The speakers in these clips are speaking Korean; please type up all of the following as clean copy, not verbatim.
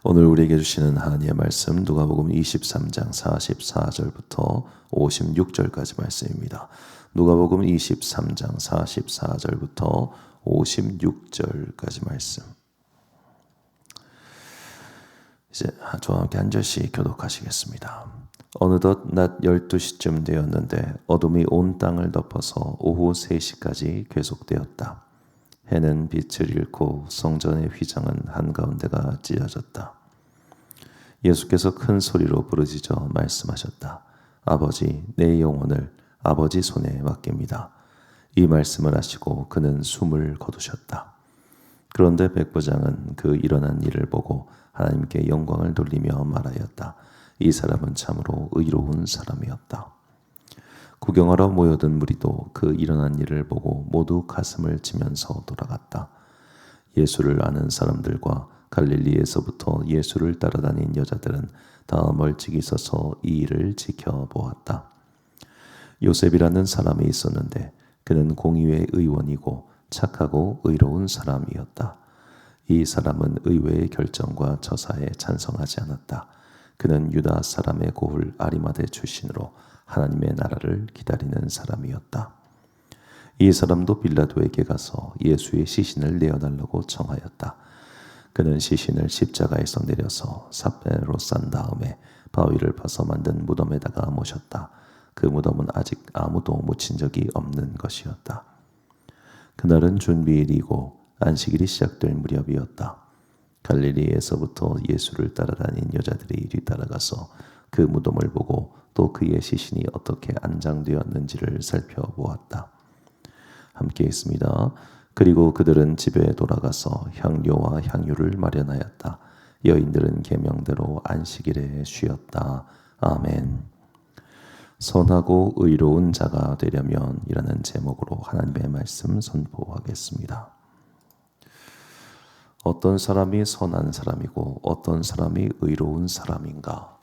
오늘 우리에게 주시는 하나님의 말씀 누가복음 23장 44절부터 56절까지 말씀입니다. 누가복음 23장 44절부터 56절까지 말씀. 이제 저와 함께 한 절씩 교독하시겠습니다. 어느덧 낮 12시쯤 되었는데 어둠이 온 땅을 덮어서 오후 3시까지 계속되었다. 해는 빛을 잃고 성전의 휘장은 한가운데가 찢어졌다. 예수께서 큰 소리로 부르짖어 말씀하셨다. 아버지, 내 영혼을 아버지 손에 맡깁니다. 이 말씀을 하시고 그는 숨을 거두셨다. 그런데 백부장은 그 일어난 일을 보고 하나님께 영광을 돌리며 말하였다. 이 사람은 참으로 의로운 사람이었다. 구경하러 모여든 무리도 그 일어난 일을 보고 모두 가슴을 치면서 돌아갔다. 예수를 아는 사람들과 갈릴리에서부터 예수를 따라다닌 여자들은 다 멀찍이 서서 이 일을 지켜보았다. 요셉이라는 사람이 있었는데 그는 공의회 의원이고 착하고 의로운 사람이었다. 이 사람은 의회의 결정과 처사에 찬성하지 않았다. 그는 유다 사람의 고을 아리마대 출신으로 하나님의 나라를 기다리는 사람이었다. 이 사람도 빌라도에게 가서 예수의 시신을 내어달라고 청하였다. 그는 시신을 십자가에서 내려서 삿배로 싼 다음에 바위를 파서 만든 무덤에다가 모셨다. 그 무덤은 아직 아무도 묻힌 적이 없는 것이었다. 그날은 준비일이고 안식일이 시작될 무렵이었다. 갈릴리에서부터 예수를 따라다닌 여자들이 뒤따라가서 그 무덤을 보고 또 그의 시신이 어떻게 안장되었는지를 살펴보았다. 함께 있습니다. 그리고 그들은 집에 돌아가서 향료와 향유를 마련하였다. 여인들은 계명대로 안식일에 쉬었다. 아멘. 선하고 의로운 자가 되려면 이라는 제목으로 하나님의 말씀 선포하겠습니다. 어떤 사람이 선한 사람이고 어떤 사람이 의로운 사람인가?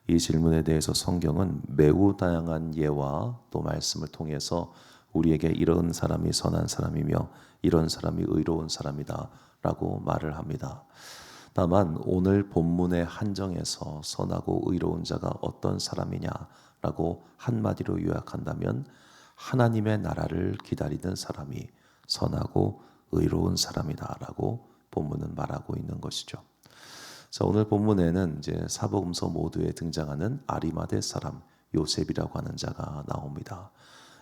이 질문에 대해서 성경은 매우 다양한 예와 또 말씀을 통해서 우리에게 이런 사람이 선한 사람이며 이런 사람이 의로운 사람이다 라고 말을 합니다. 다만 오늘 본문의 한정에서 선하고 의로운 자가 어떤 사람이냐라고 한마디로 요약한다면 하나님의 나라를 기다리는 사람이 선하고 의로운 사람이다라고 본문은 말하고 있는 것이죠. 자, 오늘 본문에는 이제 사복음서 모두에 등장하는 아리마대 사람 요셉이라고 하는 자가 나옵니다.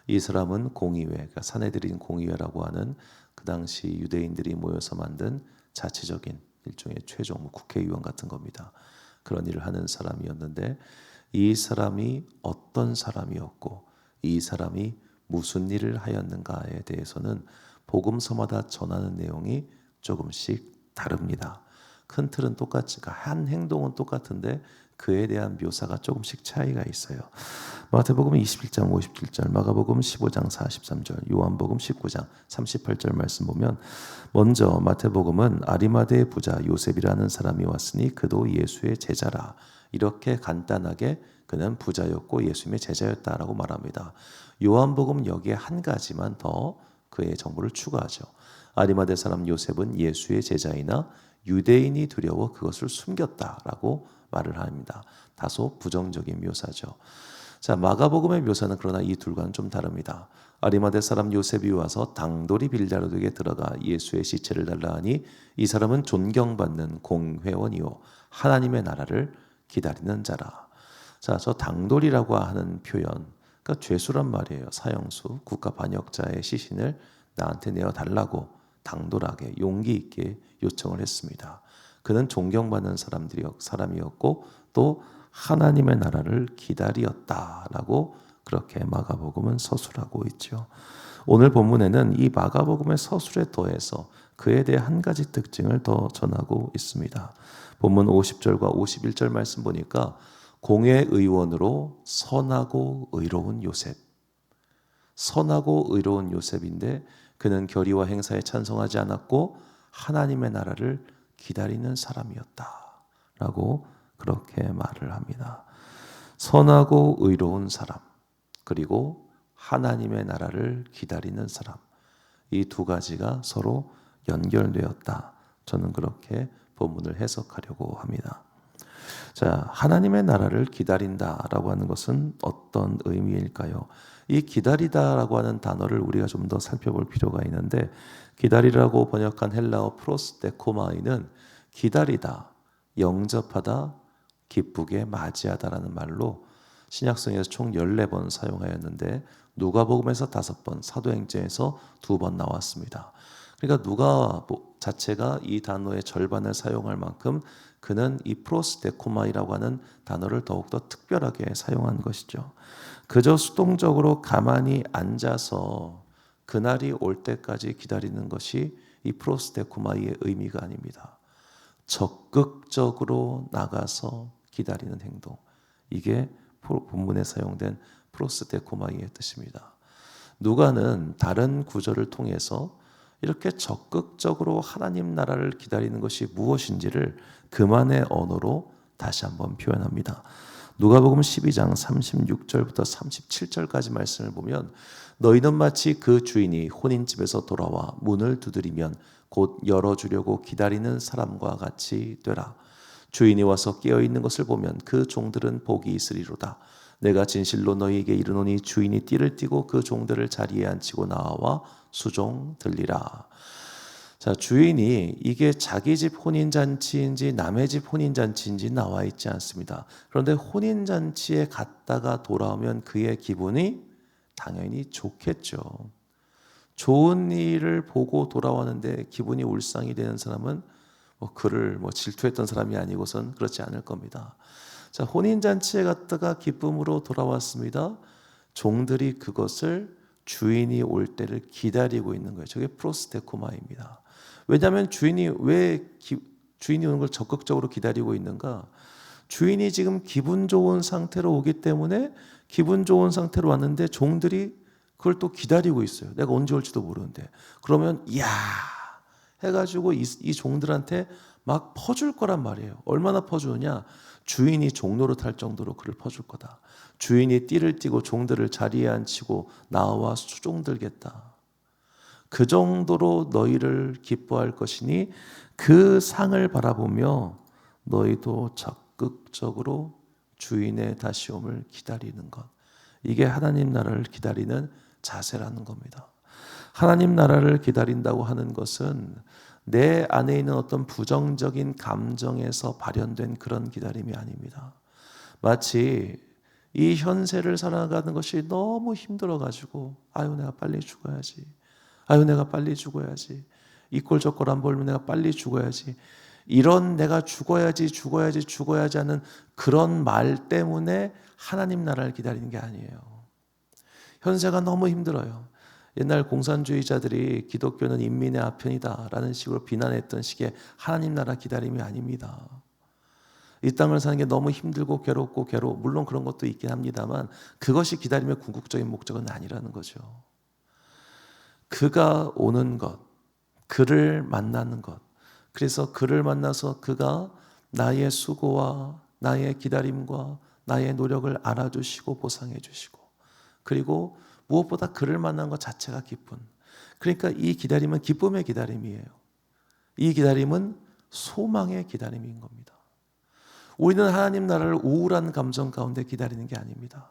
이 사람은 공의회, 그러니까 사내들인 공의회라고 하는 그 당시 유대인들이 모여서 만든 자치적인 일종의 최종 국회의원 같은 겁니다. 그런 일을 하는 사람이었는데 이 사람이 어떤 사람이었고 이 사람이 무슨 일을 하였는가에 대해서는 복음서마다 전하는 내용이 조금씩 다릅니다. 큰 틀은 똑같이, 한 행동은 똑같은데 그에 대한 묘사가 조금씩 차이가 있어요. 마태복음 21장 57절, 마가복음 15장 43절, 요한복음 19장 38절 말씀 보면 먼저 마태복음은 아리마대의 부자 요셉이라는 사람이 왔으니 그도 예수의 제자라. 이렇게 간단하게 그는 부자였고 예수님의 제자였다라고 말합니다. 요한복음 여기에 한 가지만 더 그의 정보를 추가하죠. 아리마대 사람 요셉은 예수의 제자이나 유대인이 두려워 그것을 숨겼다라고 말을 합니다. 다소 부정적인 묘사죠. 자, 마가복음의 묘사는 그러나 이 둘과는 좀 다릅니다. 아리마대 사람 요셉이 와서 당돌이 빌라도에게 들어가 예수의 시체를 달라 하니 이 사람은 존경받는 공회원이요 하나님의 나라를 기다리는 자라. 자, 저 당돌이라고 하는 표현, 그러니까 죄수란 말이에요. 사형수, 국가 반역자의 시신을 나한테 내어달라고 당돌하게 용기 있게 요청을 했습니다. 그는 존경받는 사람이었고 또 하나님의 나라를 기다렸다라고 그렇게 마가복음은 서술하고 있죠. 오늘 본문에는 이 마가복음의 서술에 더해서 그에 대해 한 가지 특징을 더 전하고 있습니다. 본문 50절과 51절 말씀 보니까 공회의원으로 선하고 의로운 요셉, 선하고 의로운 요셉인데 그는 결의와 행사에 찬성하지 않았고 하나님의 나라를 기다리는 사람이었다라고 그렇게 말을 합니다. 선하고 의로운 사람, 그리고 하나님의 나라를 기다리는 사람, 이 두 가지가 서로 연결되었다. 저는 그렇게 본문을 해석하려고 합니다. 자, 하나님의 나라를 기다린다라고 하는 것은 어떤 의미일까요? 이 기다리다라고 하는 단어를 우리가 좀 더 살펴볼 필요가 있는데, 기다리라고 번역한 헬라어 프로스테코마이는 기다리다, 영접하다, 기쁘게 맞이하다라는 말로 신약성에서 총 14번 사용하였는데 누가복음에서 5번, 사도행전에서 2번 나왔습니다. 그러니까 누가 자체가 이 단어의 절반을 사용할 만큼 그는 이 프로스데코마이라고 하는 단어를 더욱더 특별하게 사용한 것이죠. 그저 수동적으로 가만히 앉아서 그날이 올 때까지 기다리는 것이 이 프로스데코마이의 의미가 아닙니다. 적극적으로 나가서 기다리는 행동, 이게 본문에 사용된 프로스데코마이의 뜻입니다. 누가는 다른 구절을 통해서 이렇게 적극적으로 하나님 나라를 기다리는 것이 무엇인지를 그만의 언어로 다시 한번 표현합니다. 누가복음 12장 36절부터 37절까지 말씀을 보면, 너희는 마치 그 주인이 혼인집에서 돌아와 문을 두드리면 곧 열어주려고 기다리는 사람과 같이 되라. 주인이 와서 깨어있는 것을 보면 그 종들은 복이 있으리로다. 내가 진실로 너희에게 이르노니 주인이 띠를 띠고 그 종들을 자리에 앉히고 나와 수종 들리라. 자, 주인이 이게 자기 집 혼인잔치인지 남의 집 혼인잔치인지 나와 있지 않습니다. 그런데 혼인잔치에 갔다가 돌아오면 그의 기분이 당연히 좋겠죠. 좋은 일을 보고 돌아왔는데 기분이 울상이 되는 사람은 그를 질투했던 사람이 아니고선 그렇지 않을 겁니다. 자, 혼인잔치에 갔다가 기쁨으로 돌아왔습니다. 종들이 그것을 주인이 올 때를 기다리고 있는 거예요. 저게 프로스테코마입니다. 왜냐하면 주인이 오는 걸 적극적으로 기다리고 있는가? 주인이 지금 기분 좋은 상태로 오기 때문에 기분 좋은 상태로 왔는데 종들이 그걸 또 기다리고 있어요. 내가 언제 올지도 모르는데. 그러면 야 해가지고 이 종들한테 막 퍼줄 거란 말이에요. 얼마나 퍼주느냐? 주인이 종노릇할 정도로 그를 퍼줄 거다. 주인이 띠를 띠고 종들을 자리에 앉히고 나와 수종 들겠다. 그 정도로 너희를 기뻐할 것이니 그 상을 바라보며 너희도 적극적으로 주인의 다시 옴을 기다리는 것. 이게 하나님 나라를 기다리는 자세라는 겁니다. 하나님 나라를 기다린다고 하는 것은 내 안에 있는 어떤 부정적인 감정에서 발현된 그런 기다림이 아닙니다. 마치 이 현세를 살아가는 것이 너무 힘들어가지고 아유 내가 빨리 죽어야지, 아유 내가 빨리 죽어야지, 이 꼴 저 꼴 안 보면 내가 빨리 죽어야지, 이런 내가 죽어야지 하는 그런 말 때문에 하나님 나라를 기다리는 게 아니에요. 현세가 너무 힘들어요. 옛날 공산주의자들이 기독교는 인민의 아편이다라는 식으로 비난했던 식의 하나님 나라 기다림이 아닙니다. 이 땅을 사는 게 너무 힘들고 괴롭고 물론 그런 것도 있긴 합니다만 그것이 기다림의 궁극적인 목적은 아니라는 거죠. 그가 오는 것, 그를 만나는 것, 그래서 그를 만나서 그가 나의 수고와 나의 기다림과 나의 노력을 알아주시고 보상해 주시고, 그리고 무엇보다 그를 만난 것 자체가 기쁨. 그러니까 이 기다림은 기쁨의 기다림이에요. 이 기다림은 소망의 기다림인 겁니다. 우리는 하나님 나라를 우울한 감정 가운데 기다리는 게 아닙니다.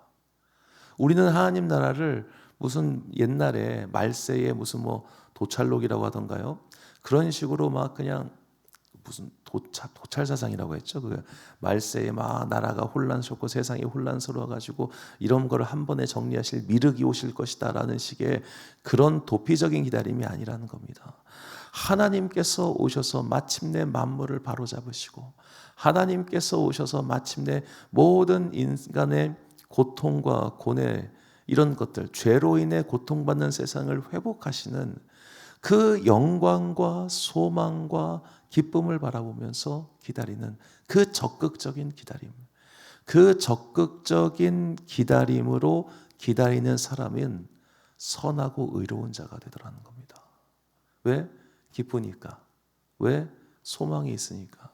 우리는 하나님 나라를 무슨 옛날에 말세에 무슨 도찰록이라고 하던가요? 그런 식으로 막 그냥 무슨 도찰 사상이라고 했죠. 그 말세에 막 나라가 혼란스럽고 세상이 혼란스러워 가지고 이런 거를 한 번에 정리하실 미륵이 오실 것이다라는 식의 그런 도피적인 기다림이 아니라는 겁니다. 하나님께서 오셔서 마침내 만물을 바로잡으시고, 하나님께서 오셔서 마침내 모든 인간의 고통과 고뇌, 이런 것들, 죄로 인해 고통받는 세상을 회복하시는 그 영광과 소망과 기쁨을 바라보면서 기다리는 그 적극적인 기다림, 그 적극적인 기다림으로 기다리는 사람은 선하고 의로운 자가 되더라는 겁니다. 왜? 기쁘니까. 왜? 소망이 있으니까.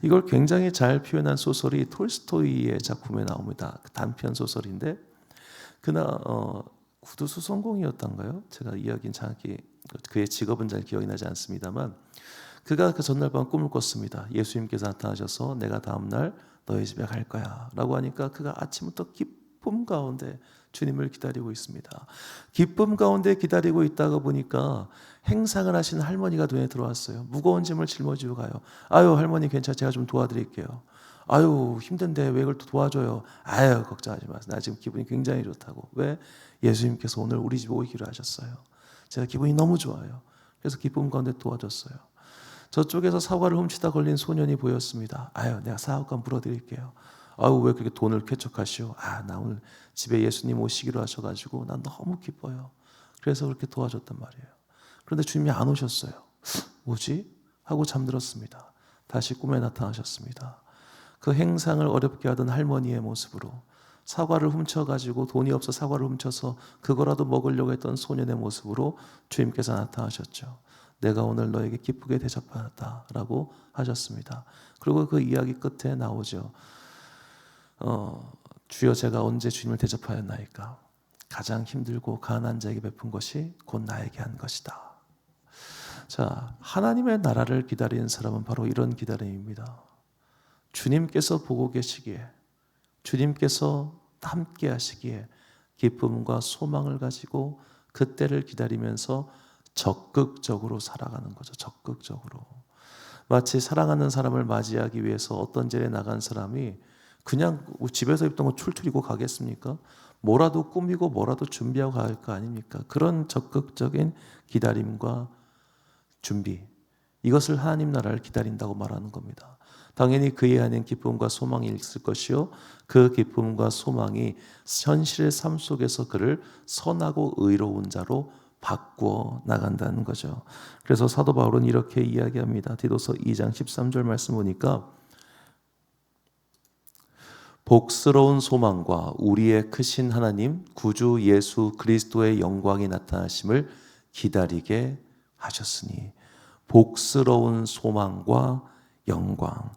이걸 굉장히 잘 표현한 소설이 톨스토이의 작품에 나옵니다. 단편 소설인데 그나 구두수 성공이었던가요? 제가 이야기는 정확히 그의 직업은 잘 기억이 나지 않습니다만 그가 그 전날 밤 꿈을 꿨습니다. 예수님께서 나타나셔서 내가 다음날 너희 집에 갈 거야 라고 하니까 그가 아침부터 기쁨 가운데 주님을 기다리고 있습니다. 기쁨 가운데 기다리고 있다가 보니까 행상을 하신 할머니가 눈에 들어왔어요. 무거운 짐을 짊어지고 가요. 아유 할머니 괜찮아, 제가 좀 도와드릴게요. 아유 힘든데 왜 이걸 또 도와줘요. 아유 걱정하지 마세요. 나 지금 기분이 굉장히 좋다고. 왜? 예수님께서 오늘 우리 집에 오기로 하셨어요. 제가 기분이 너무 좋아요. 그래서 기쁨 가운데 도와줬어요. 저쪽에서 사과를 훔치다 걸린 소년이 보였습니다. 아유 내가 사과가 물어드릴게요. 아유 왜 그렇게 돈을 쾌척하시오. 나 오늘 집에 예수님 오시기로 하셔가지고 난 너무 기뻐요. 그래서 그렇게 도와줬단 말이에요. 그런데 주님이 안 오셨어요. 뭐지? 하고 잠들었습니다. 다시 꿈에 나타나셨습니다. 그 행상을 어렵게 하던 할머니의 모습으로, 사과를 훔쳐가지고 돈이 없어 사과를 훔쳐서 그거라도 먹으려고 했던 소년의 모습으로 주님께서 나타나셨죠. 내가 오늘 너에게 기쁘게 대접하였다라고 하셨습니다. 그리고 그 이야기 끝에 나오죠. 주여 제가 언제 주님을 대접하였나이까? 가장 힘들고 가난한 자에게 베푼 것이 곧 나에게 한 것이다. 자, 하나님의 나라를 기다리는 사람은 바로 이런 기다림입니다. 주님께서 보고 계시기에, 주님께서 함께 하시기에 기쁨과 소망을 가지고 그때를 기다리면서 적극적으로 살아가는 거죠. 적극적으로. 마치 사랑하는 사람을 맞이하기 위해서 어떤 절에 나간 사람이 그냥 집에서 입던 거 툴툴 입고 가겠습니까? 뭐라도 꾸미고 뭐라도 준비하고 갈 거 아닙니까? 그런 적극적인 기다림과 준비, 이것을 하나님 나라를 기다린다고 말하는 겁니다. 당연히 그의 안엔 기쁨과 소망이 있을 것이요, 그 기쁨과 소망이 현실의 삶 속에서 그를 선하고 의로운 자로 바꾸어 나간다는 거죠. 그래서 사도 바울은 이렇게 이야기합니다. 디도서 2장 13절 말씀 보니까 복스러운 소망과 우리의 크신 하나님 구주 예수 그리스도의 영광이 나타나심을 기다리게 하셨으니, 복스러운 소망과 영광,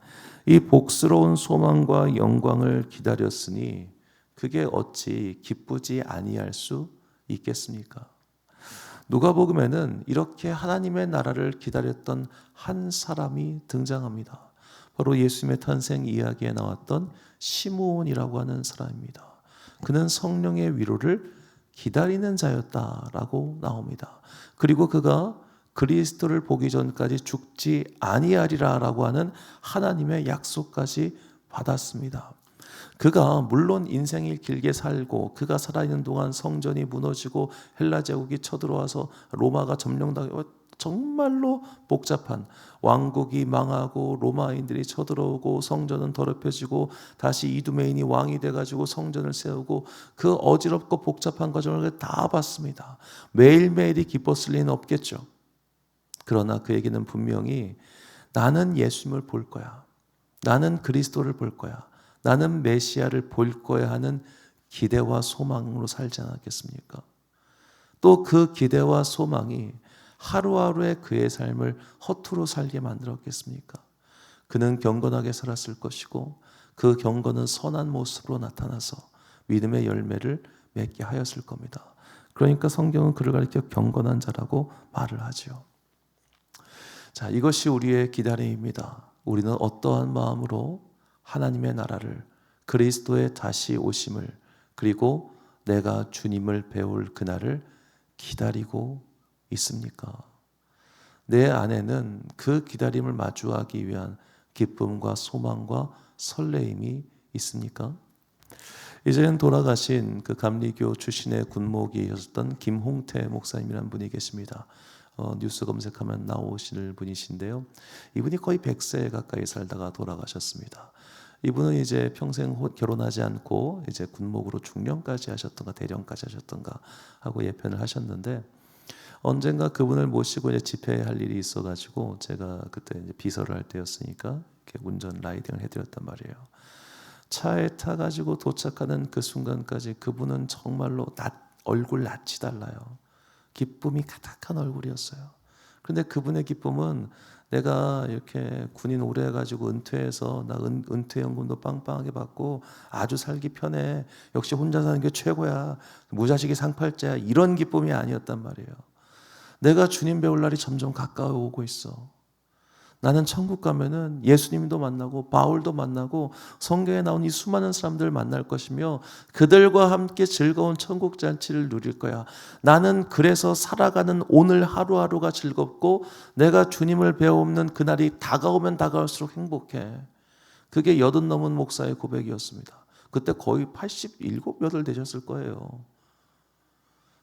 이 복스러운 소망과 영광을 기다렸으니 그게 어찌 기쁘지 아니할 수 있겠습니까? 누가복음에는 이렇게 하나님의 나라를 기다렸던 한 사람이 등장합니다. 바로 예수님의 탄생 이야기에 나왔던 시므온이라고 하는 사람입니다. 그는 성령의 위로를 기다리는 자였다라고 나옵니다. 그리고 그가 그리스도를 보기 전까지 죽지 아니하리라라고 하는 하나님의 약속까지 받았습니다. 그가 물론 인생을 길게 살고 그가 살아있는 동안 성전이 무너지고 헬라 제국이 쳐들어와서 로마가 점령당하고 정말로 복잡한, 왕국이 망하고 로마인들이 쳐들어오고 성전은 더럽혀지고 다시 이두메인이 왕이 돼가지고 성전을 세우고 그 어지럽고 복잡한 과정을 다 봤습니다. 매일매일이 기뻤을 리는 없겠죠. 그러나 그에게는 분명히 나는 예수님을 볼 거야, 나는 그리스도를 볼 거야, 나는 메시아를 볼 거야 하는 기대와 소망으로 살지 않았겠습니까? 또 그 기대와 소망이 하루하루의 그의 삶을 허투루 살게 만들었겠습니까? 그는 경건하게 살았을 것이고 그 경건은 선한 모습으로 나타나서 믿음의 열매를 맺게 하였을 겁니다. 그러니까 성경은 그를 가리켜 경건한 자라고 말을 하지요. 자, 이것이 우리의 기다림입니다. 우리는 어떠한 마음으로 하나님의 나라를, 그리스도의 다시 오심을, 그리고 내가 주님을 배울 그날을 기다리고 있습니까? 내 안에는 그 기다림을 마주하기 위한 기쁨과 소망과 설레임이 있습니까? 이제는 돌아가신 그 감리교 출신의 군목이셨던 김홍태 목사님이라는 분이 계십니다. 뉴스 검색하면 나오실 분이신데요. 이분이 거의 100세 가까이 살다가 돌아가셨습니다. 이분은 이제 평생 결혼하지 않고 이제 군목으로 중령까지 하셨던가 대령까지 하셨던가 하고 예편을 하셨는데, 언젠가 그분을 모시고 이제 집회할 일이 있어가지고 제가 그때 이제 비서를 할 때였으니까 이렇게 운전 라이딩을 해드렸단 말이에요. 차에 타가지고 도착하는 그 순간까지 그분은 정말로 얼굴 낯이 달라요. 기쁨이 가득한 얼굴이었어요. 그런데 그분의 기쁨은 내가 이렇게 군인 오래 해가지고 은퇴해서 나 은퇴연금도 빵빵하게 받고 아주 살기 편해, 역시 혼자 사는 게 최고야, 무자식이 상팔자야, 이런 기쁨이 아니었단 말이에요. 내가 주님 배울 날이 점점 가까워 오고 있어. 나는 천국 가면은 예수님도 만나고 바울도 만나고 성경에 나온 이 수많은 사람들을 만날 것이며 그들과 함께 즐거운 천국 잔치를 누릴 거야. 나는 그래서 살아가는 오늘 하루하루가 즐겁고 내가 주님을 배워오는 그날이 다가오면 다가올수록 행복해. 그게 80 넘은 목사의 고백이었습니다. 그때 거의 87, 8 되셨을 거예요.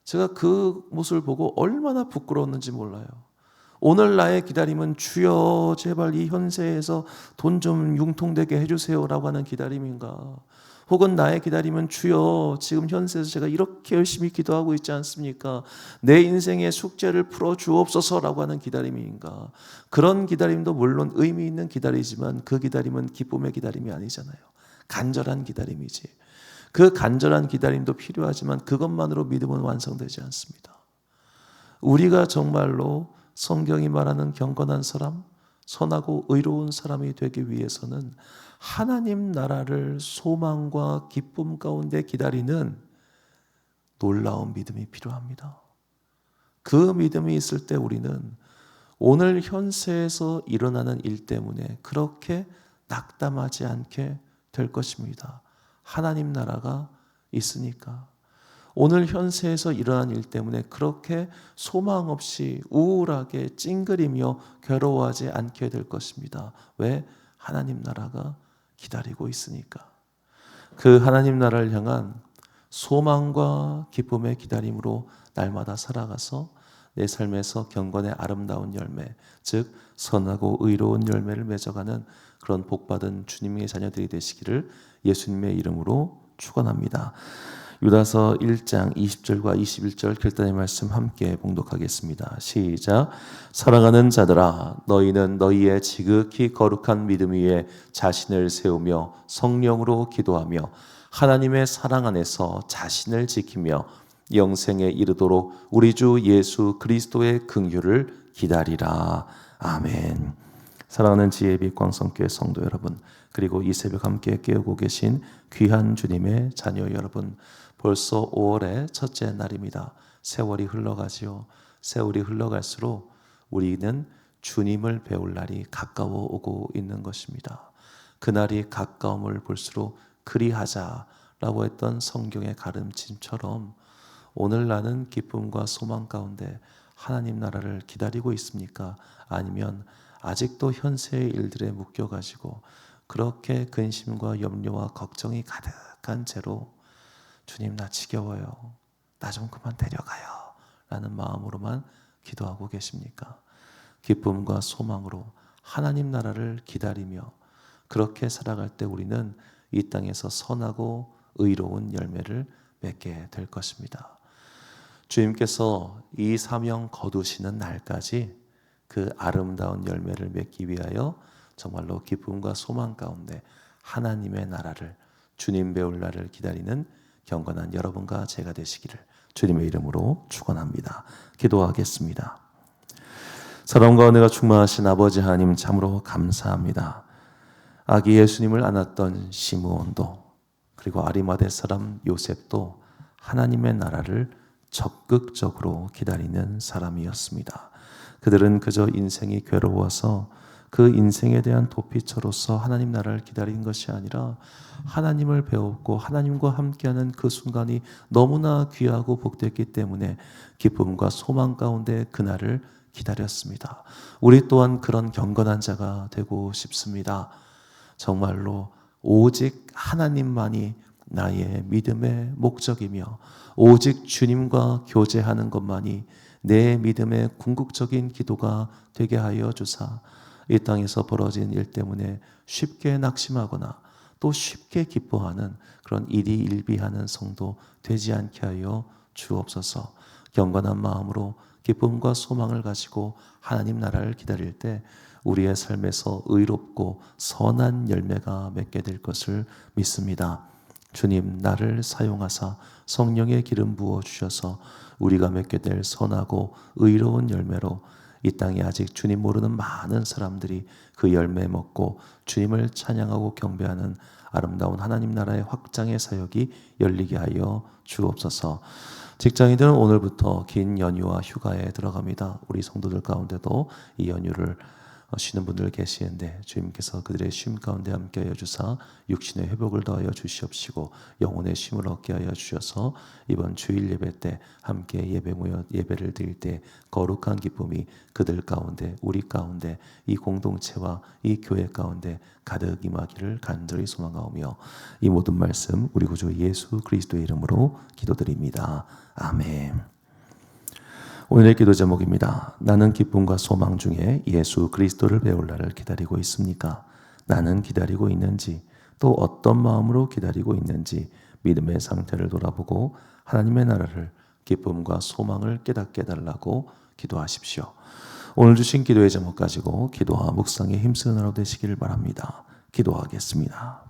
제가 그 모습을 보고 얼마나 부끄러웠는지 몰라요. 오늘 나의 기다림은 주여 제발 이 현세에서 돈 좀 융통되게 해주세요라고 하는 기다림인가? 혹은 나의 기다림은 주여 지금 현세에서 제가 이렇게 열심히 기도하고 있지 않습니까? 내 인생의 숙제를 풀어주옵소서라고 하는 기다림인가? 그런 기다림도 물론 의미 있는 기다리지만 그 기다림은 기쁨의 기다림이 아니잖아요. 간절한 기다림이지. 그 간절한 기다림도 필요하지만 그것만으로 믿음은 완성되지 않습니다. 우리가 정말로 성경이 말하는 경건한 사람, 선하고 의로운 사람이 되기 위해서는 하나님 나라를 소망과 기쁨 가운데 기다리는 놀라운 믿음이 필요합니다. 그 믿음이 있을 때 우리는 오늘 현세에서 일어나는 일 때문에 그렇게 낙담하지 않게 될 것입니다. 하나님 나라가 있으니까. 오늘 현세에서 일어난 일 때문에 그렇게 소망 없이 우울하게 찡그리며 괴로워하지 않게 될 것입니다. 왜? 하나님 나라가 기다리고 있으니까. 그 하나님 나라를 향한 소망과 기쁨의 기다림으로 날마다 살아가서 내 삶에서 경건의 아름다운 열매, 즉 선하고 의로운 열매를 맺어가는 그런 복받은 주님의 자녀들이 되시기를 예수님의 이름으로 축원합니다. 유다서 1장 20절과 21절 결단의 말씀 함께 봉독하겠습니다. 시작. 사랑하는 자들아 너희는 너희의 지극히 거룩한 믿음 위에 자신을 세우며 성령으로 기도하며 하나님의 사랑 안에서 자신을 지키며 영생에 이르도록 우리 주 예수 그리스도의 긍휼을 기다리라. 아멘. 사랑하는 지혜의 빛 광성교회 성도 여러분, 그리고 이 새벽 함께 깨우고 계신 귀한 주님의 자녀 여러분, 벌써 5월의 첫째 날입니다. 세월이 흘러가지요. 세월이 흘러갈수록 우리는 주님을 배울 날이 가까워 오고 있는 것입니다. 그날이 가까움을 볼수록 그리하자라고 했던 성경의 가르침처럼 오늘 나는 기쁨과 소망 가운데 하나님 나라를 기다리고 있습니까? 아니면 아직도 현세의 일들에 묶여가지고 그렇게 근심과 염려와 걱정이 가득한 채로 주님 나 지겨워요. 나 좀 그만 데려가요. 라는 마음으로만 기도하고 계십니까? 기쁨과 소망으로 하나님 나라를 기다리며 그렇게 살아갈 때 우리는 이 땅에서 선하고 의로운 열매를 맺게 될 것입니다. 주님께서 이 사명 거두시는 날까지 그 아름다운 열매를 맺기 위하여 정말로 기쁨과 소망 가운데 하나님의 나라를 주님 배울 날을 기다리는 경건한 여러분과 제가 되시기를 주님의 이름으로 축원합니다. 기도하겠습니다. 사랑과 은혜가 충만하신 아버지 하나님 참으로 감사합니다. 아기 예수님을 안았던 시므온도 그리고 아리마대 사람 요셉도 하나님의 나라를 적극적으로 기다리는 사람이었습니다. 그들은 그저 인생이 괴로워서 그 인생에 대한 도피처로서 하나님 나라를 기다린 것이 아니라 하나님을 배웠고 하나님과 함께하는 그 순간이 너무나 귀하고 복됐기 때문에 기쁨과 소망 가운데 그날을 기다렸습니다. 우리 또한 그런 경건한 자가 되고 싶습니다. 정말로 오직 하나님만이 나의 믿음의 목적이며 오직 주님과 교제하는 것만이 내 믿음의 궁극적인 기도가 되게 하여 주사 이 땅에서 벌어진 일 때문에 쉽게 낙심하거나 또 쉽게 기뻐하는 그런 일희일비하는 성도 되지 않게 하여 주옵소서. 경건한 마음으로 기쁨과 소망을 가지고 하나님 나라를 기다릴 때 우리의 삶에서 의롭고 선한 열매가 맺게 될 것을 믿습니다. 주님 나를 사용하사 성령의 기름 부어 주셔서 우리가 맺게 될 선하고 의로운 열매로 이 땅에 아직 주님 모르는 많은 사람들이 그 열매 먹고 주님을 찬양하고 경배하는 아름다운 하나님 나라의 확장의 사역이 열리게 하여 주옵소서. 직장인들은 오늘부터 긴 연휴와 휴가에 들어갑니다. 우리 성도들 가운데도 이 연휴를 쉬는 분들 계시는데 주님께서 그들의 쉼 가운데 함께하여 주사 육신의 회복을 더하여 주시옵시고 영혼의 쉼을 얻게 하여 주셔서 이번 주일 예배 때 함께 예배 모여 예배를 드릴 때 거룩한 기쁨이 그들 가운데 우리 가운데 이 공동체와 이 교회 가운데 가득 임하기를 간절히 소망하오며 이 모든 말씀 우리 구주 예수 그리스도의 이름으로 기도드립니다. 아멘. 오늘의 기도 제목입니다. 나는 기쁨과 소망 중에 예수 그리스도를 배울 날을 기다리고 있습니까? 나는 기다리고 있는지 또 어떤 마음으로 기다리고 있는지 믿음의 상태를 돌아보고 하나님의 나라를 기쁨과 소망을 깨닫게 해달라고 기도하십시오. 오늘 주신 기도의 제목 가지고 기도와 묵상에 힘쓰는 하루 되시기를 바랍니다. 기도하겠습니다.